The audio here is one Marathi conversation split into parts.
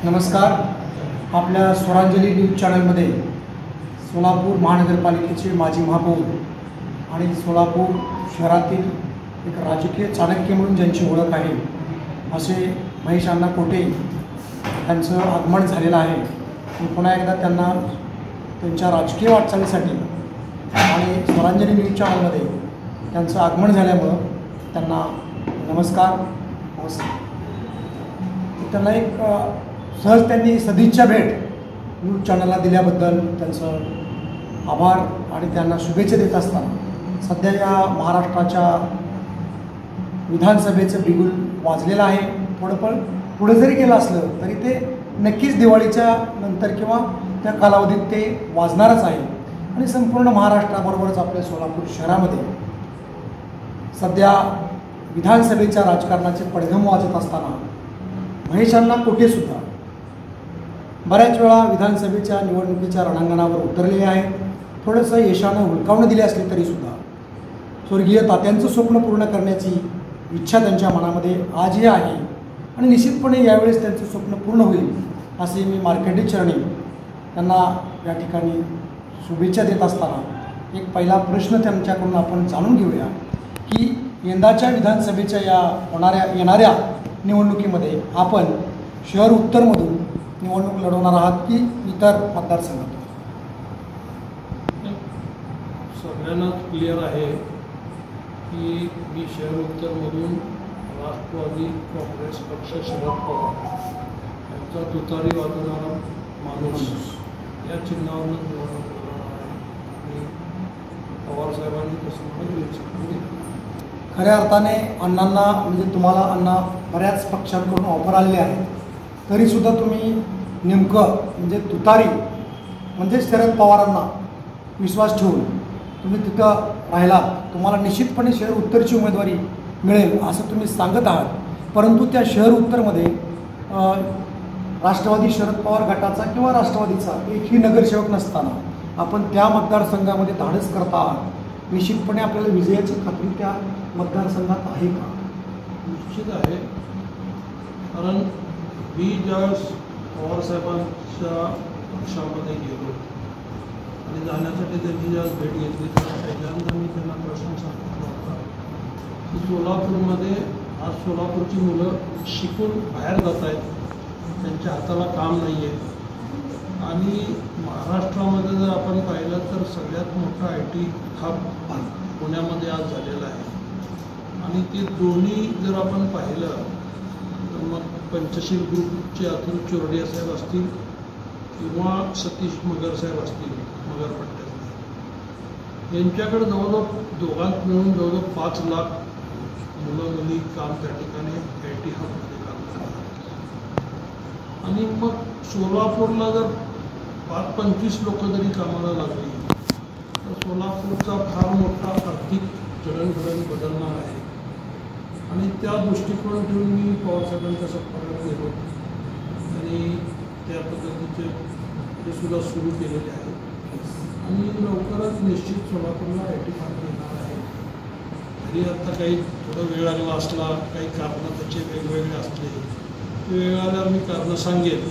नमस्कार. आपल्या स्वरांजली न्यूज चॅनलमध्ये सोलापूर महानगरपालिकेचे माजी महापौर आणि सोलापूर शहरातील एक राजकीय चाणक्य म्हणून ज्यांची ओळख आहे असे महेश अण्णा कोटे यांचं आगमन झालेलं आहे. मी पुन्हा एकदा त्यांना त्यांच्या राजकीय वाटचालीसाठी आणि स्वरांजली न्यूज चॅनलमध्ये त्यांचं आगमन झाल्यामुळं त्यांना नमस्कार. त्यांना एक सहज त्यांनी सदिच्छा भेट न्यूज चॅनलला दिल्याबद्दल त्यांचं आभार आणि त्यांना शुभेच्छा देत असताना सध्या या महाराष्ट्राच्या विधानसभेचं बिगुल वाजलेलं आहे. थोडं पण पुढे जरी गेलं असलं तरी ते नक्कीच दिवाळीच्या नंतर किंवा त्या कालावधीत ते वाजणारच आहे. आणि संपूर्ण महाराष्ट्राबरोबरच आपल्या सोलापूर शहरामध्ये सध्या विधानसभेच्या राजकारणाचे पडघम वाजत असताना महेश अण्णा कोटेसुद्धा बऱ्याच वेळा विधानसभेच्या निवडणुकीच्या रणांगणावर उतरलेले आहेत. थोडंसं यशानं हुलकावणं दिले असले तरीसुद्धा स्वर्गीय तात्यांचं स्वप्न पूर्ण करण्याची इच्छा त्यांच्या मनामध्ये आजही आहे आणि निश्चितपणे यावेळेस त्यांचं स्वप्न पूर्ण होईल असे मी मार्केटिंग चरणी त्यांना या ठिकाणी शुभेच्छा देत असताना एक पहिला प्रश्न त्यांच्याकडून आपण जाणून घेऊया की यंदाच्या विधानसभेच्या येणाऱ्या निवडणुकीमध्ये आपण शहर उत्तरमधून निवडणूक लढवणार आहात की इतर मतदारसंघातून? सगळ्यांनाच क्लिअर आहे की मी शहर उत्तरमधून राष्ट्रवादी काँग्रेस पक्ष शरद पवार यांचा तुतारी वाजवणारा माणूस या चिन्हावरून निवडणूक लढवणार आहे. आणि पवारसाहेबांनी तसं मला खऱ्या अर्थाने अण्णांना म्हणजे तुम्हाला अण्णा बऱ्याच पक्षांकडून ऑफर आलेले आहेत तरीसुद्धा तुम्ही नेमकं म्हणजे तुतारी म्हणजे शरद पवारांना विश्वास ठेवून तुम्ही तिथं राहिला. तुम्हाला निश्चितपणे शहर उत्तरची उमेदवारी मिळेल असं तुम्ही सांगत आहात. परंतु त्या शहर उत्तरमध्ये राष्ट्रवादी शरद पवार गटाचा किंवा राष्ट्रवादीचा एकही नगरसेवक नसताना आपण त्या मतदारसंघामध्ये धाडस करता आहात. निश्चितपणे आपल्याला विजयाची खात्री त्या मतदारसंघात आहे का? निश्चित आहे. कारण मी ज्यावेळेस पवारसाहेबांच्या पक्षामध्ये गेलो आणि जाण्यासाठी त्यांनी ज्यावेळेस भेट घेतली तेव्हा पहिल्यांदा मी त्यांना प्रश्न सांगितला होता की सोलापूरमध्ये आज सोलापूरची मुलं शिकून बाहेर जात आहेत, त्यांच्या हाताला काम नाही आहे. आणि महाराष्ट्रामध्ये जर आपण पाहिलं तर सगळ्यात मोठा IT हब पुण्यामध्ये आज झालेला आहे. आणि ते दोन्ही जर आपण पाहिलं तर मग पंचशील ग्रुपचे अतुल चोरडिया साहेब असतील किंवा सतीश मगर साहेब असतील मगर पट्ट्यातले, यांच्याकडे जवळजवळ दोघांत मिळून जवळजवळ 5 लाख मुलं मुली काम त्या ठिकाणी IT हबमध्ये काम करतात. आणि मग सोलापूरला जर 5-25 लोक जरी कामाला लागली तर सोलापूरचा फार मोठा आर्थिक जडणघडण बदलणार आहे. आणि त्या दृष्टिकोन ठेवून मी पवारसाहेबांच्या संपर्कात गेलो आणि त्या पद्धतीचे ते सुद्धा सुरू केलेले आहे. आणि लवकरच निश्चित सोलापूरला IT हब येणार आहे. तरी आता काही थोडा वेळ लागला असला, काही कारणं त्याचे वेगवेगळे असले, वेळ आल्यावर मी कारणं सांगेन.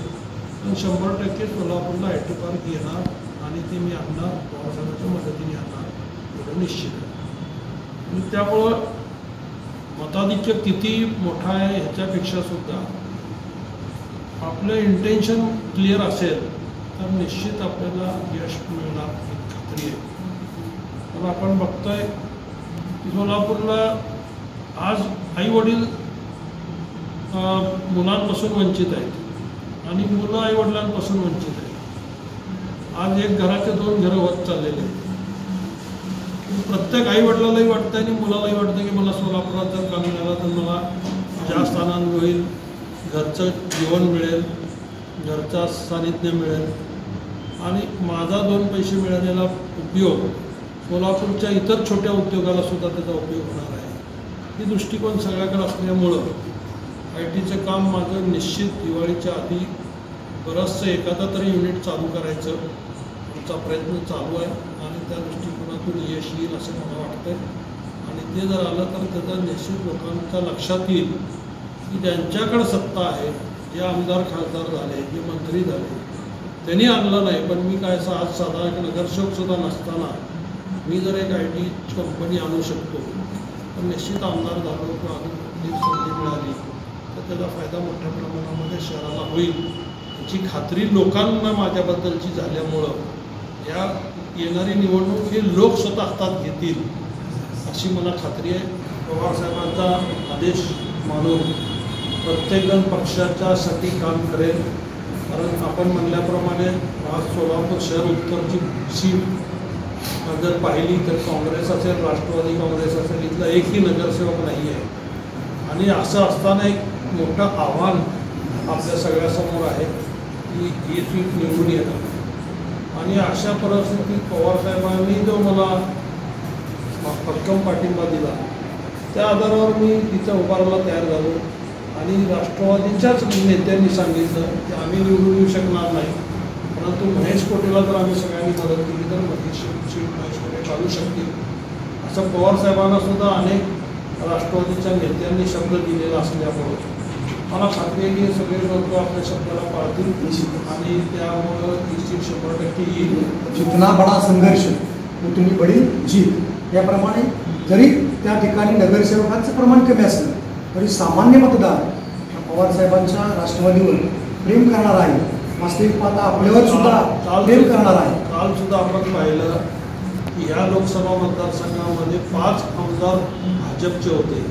पण 100% सोलापूरला IT पार्क येणार आणि ते मी आणणार, पवारसाहेबांच्या मदतीने आणणार एवढं निश्चित आहे. आणि त्यामुळं मताधिक्य किती मोठा आहे ह्याच्यापेक्षा सुद्धा आपलं इंटेन्शन क्लिअर असेल तर निश्चित आपल्याला यश मिळणार ही खात्री आहे. तर आपण बघतोय की सोलापूरला आज आईवडील मुलांपासून वंचित आहेत आणि मुलं आईवडिलांपासून वंचित आहेत. आज एक घराचे 2 घरं होत चाललेले आहेत. प्रत्येक आईवडिलालाही वाटतं आणि मुलालाही वाटतं की मला सोलापुरात जर काम मिळालं तर मला जास्त आनंद होईल, घरचं जेवण मिळेल, घरचा सानिध्य मिळेल आणि माझा 2 पैसे मिळालेला उपयोग सोलापूरच्या इतर छोट्या उद्योगालासुद्धा त्याचा उपयोग होणार आहे. ही दृष्टिकोन सगळ्याकडे असल्यामुळं ITचं काम माझं निश्चित दिवाळीच्या आधी बरंचसं एखादा तरी युनिट चालू करायचं आमचा प्रयत्न चालू आहे. आणि त्या दृष्टिकोनातून यश येईल असं मला वाटतं. आणि ते जर आलं तर त्याचा निश्चित लोकांच्या लक्षात येईल की ज्यांच्याकडे सत्ता आहे जे आमदार खासदार झाले, जे मंत्री झाले, त्यांनी आणलं नाही. पण मी काय आज साधा एक नगरसेवकसुद्धा नसताना मी जर एक IT कंपनी आणू शकतो तर निश्चित आमदार झालो किंवा अजून कुठली संधी मिळाली तर त्याचा फायदा मोठ्या प्रमाणामध्ये शहराला होईल याची खात्री लोकांना माझ्याबद्दलची झाल्यामुळं या येणारी निवडणूक हे लोक स्वतः हातात घेतील अशी मला खात्री आहे. पवारसाहेबांचा आदेश मानून प्रत्येकजण पक्षाच्यासाठी काम करेल. कारण आपण म्हणल्याप्रमाणे आज सोलापूर शहर उत्तरची सीट जर पाहिली तर काँग्रेस असेल, राष्ट्रवादी काँग्रेस असेल, इथला एकही नगरसेवक नाही आहे. आणि असं असताना एक मोठं आव्हान आपल्या सगळ्यासमोर आहे की ही सीट निवडून येणं. आणि अशा परिस्थितीत पवारसाहेबांनी जो मला भक्कम पाठिंबा दिला त्या आधारावर मी तिथं उभारायला तयार झालो. आणि राष्ट्रवादीच्याच नेत्यांनी सांगितलं की आम्ही निवडून येऊ शकणार नाही, परंतु महेश कोटेला जर आम्ही सगळ्यांनी मदत केली तर सीट महेश कोटे चालू शकतील. असं पवारसाहेबांना सुद्धा अनेक राष्ट्रवादीच्या नेत्यांनी शब्द दिलेला असल्यामुळं मला खात्री आहे की सगळे लोक आपल्या शब्दाला पाळतील आणि त्यामुळं ही सीट 100% येईल. जितना बडा संघर्ष उतनी बडी जीत याप्रमाणे जरी त्या ठिकाणी नगरसेवकांचं प्रमाण कमी असलं तरी सामान्य मतदार पवारसाहेबांच्या राष्ट्रवादीवर प्रेम करणार आहे. वास्तविक पाहता आपल्यावर सुद्धा प्रेम करणार आहे. काल सुद्धा आपण पाहिलं की या लोकसभा मतदारसंघामध्ये 5 आमदार भाजपचे होते.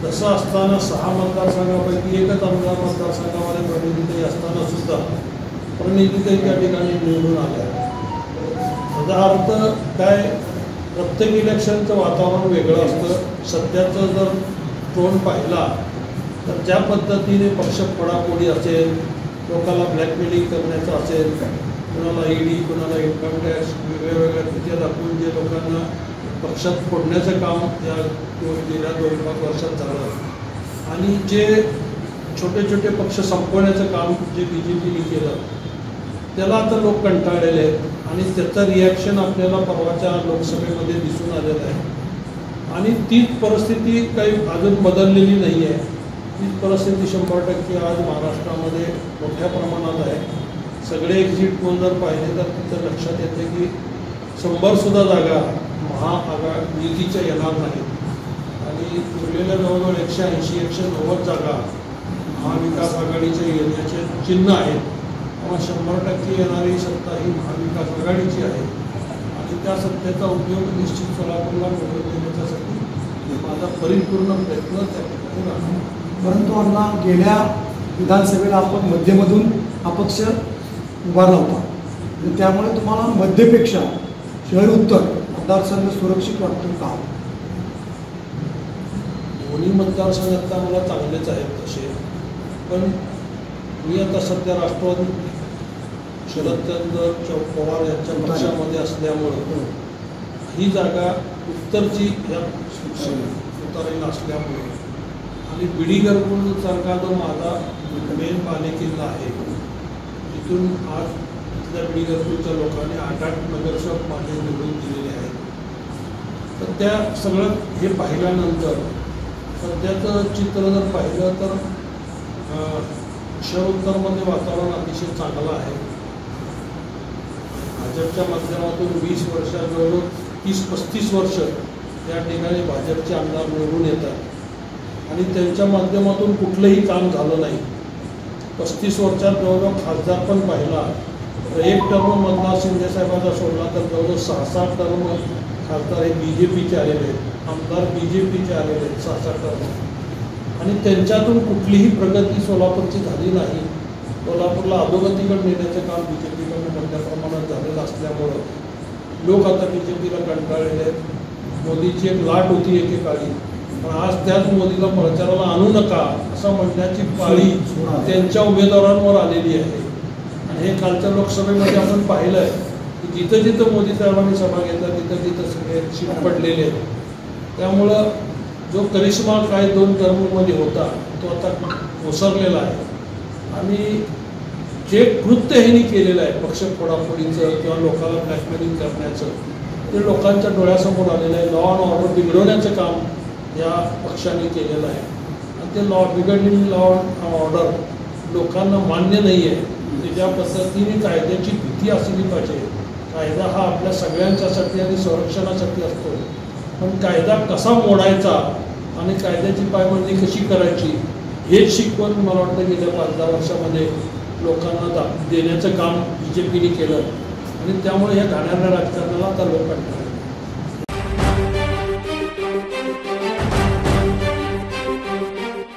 तसं असताना 6 मतदारसंघापैकी एकच आमदार मतदारसंघामध्ये प्रणितीताई असताना सुद्धा प्रणितीताई त्या ठिकाणी निवडून आल्या. त्याचा अर्थ काय, प्रत्येक इलेक्शनचं वातावरण वेगळं असतं. सध्याचं जर टोन पाहिला तर ज्या पद्धतीने पक्ष फोडाफोडी असेल, लोकांना ब्लॅकमेलिंग करण्याचं असेल, कुणाला ED कुणाला इन्कम टॅक्स वेगवेगळ्या कृत्या दाखवून जे लोकांना पक्षात फोडण्याचं काम या गेल्या 2-5 वर्षात झालं आणि जे छोटे छोटे पक्ष संपवण्याचं काम जे BJPने केलं त्याला आता लोक कंटाळलेले आहेत आणि त्याचं रिॲक्शन आपल्याला परवाच्या लोकसभेमध्ये दिसून आलेलं आहे. आणि तीच परिस्थिती काही अजून बदललेली नाही आहे. तीच परिस्थिती 100% आज महाराष्ट्रामध्ये मोठ्या प्रमाणात आहे. सगळे एक्झिट पोल जर पाहिले तर तिथं लक्षात येते की 100सुद्धा जागा महायुतीच्या येणार नाहीत आणि उरलेल्या जवळजवळ 180-190 जागा महाविकास आघाडीच्या येण्याचे चिन्ह आहेत. तेव्हा 100% येणारी सत्ता ही महाविकास आघाडीची आहे आणि त्या सत्तेचा उपयोग निश्चित सोलापूरला मिळवून देण्यासाठी माझा परिपूर्ण प्रयत्न त्या ठिकाणी राहणार. परंतु अण्णा गेल्या विधानसभेला आपण मध्यमधून अपक्ष उभारला होता आणि त्यामुळे तुम्हाला मध्यपेक्षा शहर उत्तर मतदारसंघ सुरक्षित वाटतो का? दोन्ही मतदारसंघात मला चांगलेच आहेत तसे. पण मी आता सध्या राष्ट्रवादी शरदचंद्र पवार यांच्या पक्षामध्ये असल्यामुळं ही जागा उत्तरची या उतारेला असल्यामुळे आणि बिडीगरपूरसारखा जो माझा मेन बालेकिल्ला आहे तिथून आज इथल्या बिडीगरपूरच्या लोकांनी 8 नगरसेवक माझे निवडून दिलेले आहेत. तर त्या सगळं हे पाहिल्यानंतर सध्याचं चित्र जर पाहिलं तर शहर उत्तरमध्ये वातावरण अतिशय चांगलं आहे. भाजपच्या माध्यमातून 20 वर्षाजवळ 30-35 वर्ष त्या ठिकाणी भाजपचे आमदार निवडून येतात आणि त्यांच्या माध्यमातून कुठलंही काम झालं नाही. 35 वर्षात जवळजवळ खासदार पण पाहिला तर एक टर्म मतदार शिंदेसाहेबांचा सोडला तर जवळजवळ 6-7 टर्म खासदार हे BJPचे आलेले आहेत, आमदार BJPचे आलेले आहेत 6-7 टर्म आणि त्यांच्यातून कुठलीही प्रगती सोलापूरची झाली नाही. सोलापूरला अधोगतीकडे नेण्याचं काम BJPकडून मोठ्या प्रमाणात झालेलं असल्यामुळं लोक आता BJPला कंटाळलेले आहेत. मोदीची एक लाट होती एकेकाळी, पण आज त्याच मोदीला प्रचाराला आणू नका असं म्हणण्याची पाळी त्यांच्या उमेदवारांवर आलेली आहे. आणि हे कालच्या लोकसभेमध्ये आपण पाहिलं आहे की जिथं जिथं मोदी साहेबांनी सभा घेतल्या तिथं तिथं सगळे सीट पडलेले आहेत. त्यामुळं जो करिश्मा काय 2 टर्ममध्ये होता तो आता ओसरलेला आहे आणि जे कृत्य ह्यांनी केलेलं आहे पक्ष फोडाफोडीचं किंवा लोकांना ब्लॅकमेलिंग करण्याचं ते लोकांच्या डोळ्यासमोर आलेलं आहे. लॉ अँड ऑर्डर बिघडवण्याचं काम या पक्षाने केलेलं आहे आणि ते बिघडलेली लॉ अँड ऑर्डर लोकांना मान्य नाही आहे की ज्या पद्धतीने कायद्याची भीती असली पाहिजे. कायदा हा आपल्या सगळ्यांच्यासाठी आणि संरक्षणासाठी असतो, पण कायदा कसा मोडायचा आणि कायद्याची पायबंदी कशी करायची हेच शिकवण मला वाटतं गेल्या 5-10 वर्षामध्ये लोकांना देण्याचं काम BJPने केलं आणि त्यामुळे या घाणेरड्या राजकारणाला आता लोक कंटाळले.